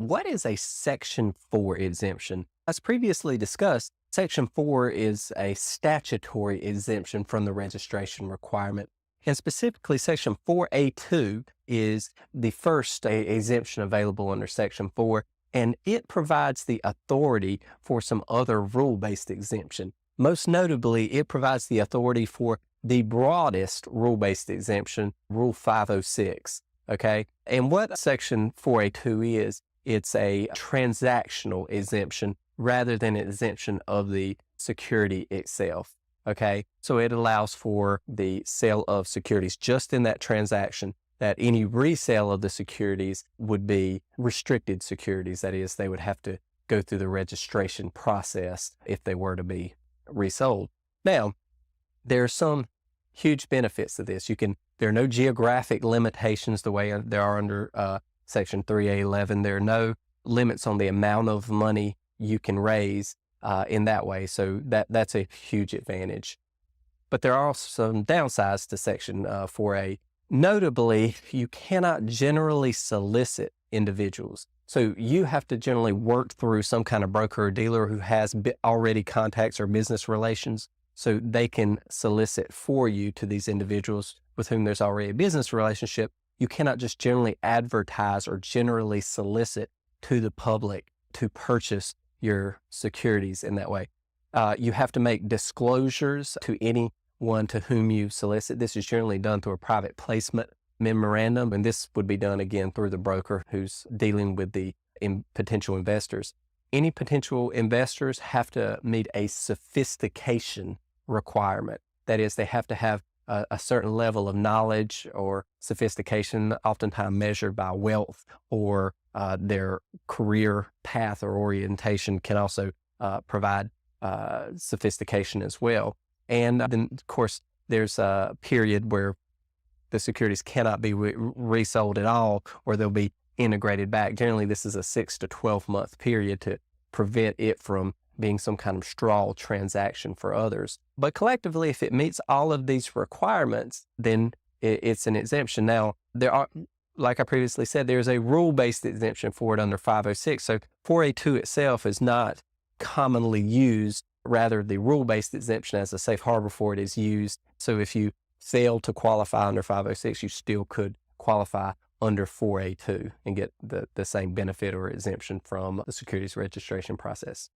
What is a Section 4 exemption? As previously discussed, Section 4 is a statutory exemption from the registration requirement. And specifically, Section 4A2 is the first exemption available under Section 4, and it provides the authority for some other rule-based exemption. Most notably, it provides the authority for the broadest rule-based exemption, Rule 506. Okay. And what Section 4A2 is, it's a transactional exemption rather than an exemption of the security itself. Okay. So it allows for the sale of securities just in that transaction, that any resale of the securities would be restricted securities. That is, they would have to go through the registration process if they were to be resold. Now, there are some huge benefits to this. There are no geographic limitations the way there are under Section 3A11. There are no limits on the amount of money you can raise in that way. So that's a huge advantage. But there are also some downsides to Section 4A. Notably, you cannot generally solicit individuals. So you have to generally work through some kind of broker or dealer who has already contacts or business relations, so they can solicit for you to these individuals with whom there's already a business relationship. You cannot just generally advertise or generally solicit to the public to purchase your securities in that way. You have to make disclosures to anyone to whom you solicit. This is generally done through a private placement memorandum, and this would be done again through the broker who's dealing with the potential investors. Any potential investors have to meet a sophistication requirement. That is, they have to have a certain level of knowledge or sophistication, oftentimes measured by wealth, or their career path or orientation can also provide sophistication as well. And then, of course, there's a period where the securities cannot be resold at all, or they'll be integrated back. Generally, this is a 6 to 12 month period to prevent it from being some kind of straw transaction for others. But collectively, if it meets all of these requirements, then it's an exemption. Now, there are, like I previously said, there's a rule-based exemption for it under 506. So 4A2 itself is not commonly used. Rather, the rule-based exemption as a safe harbor for it is used. So if you fail to qualify under 506, you still could qualify under 4A2 and get the same benefit or exemption from the securities registration process.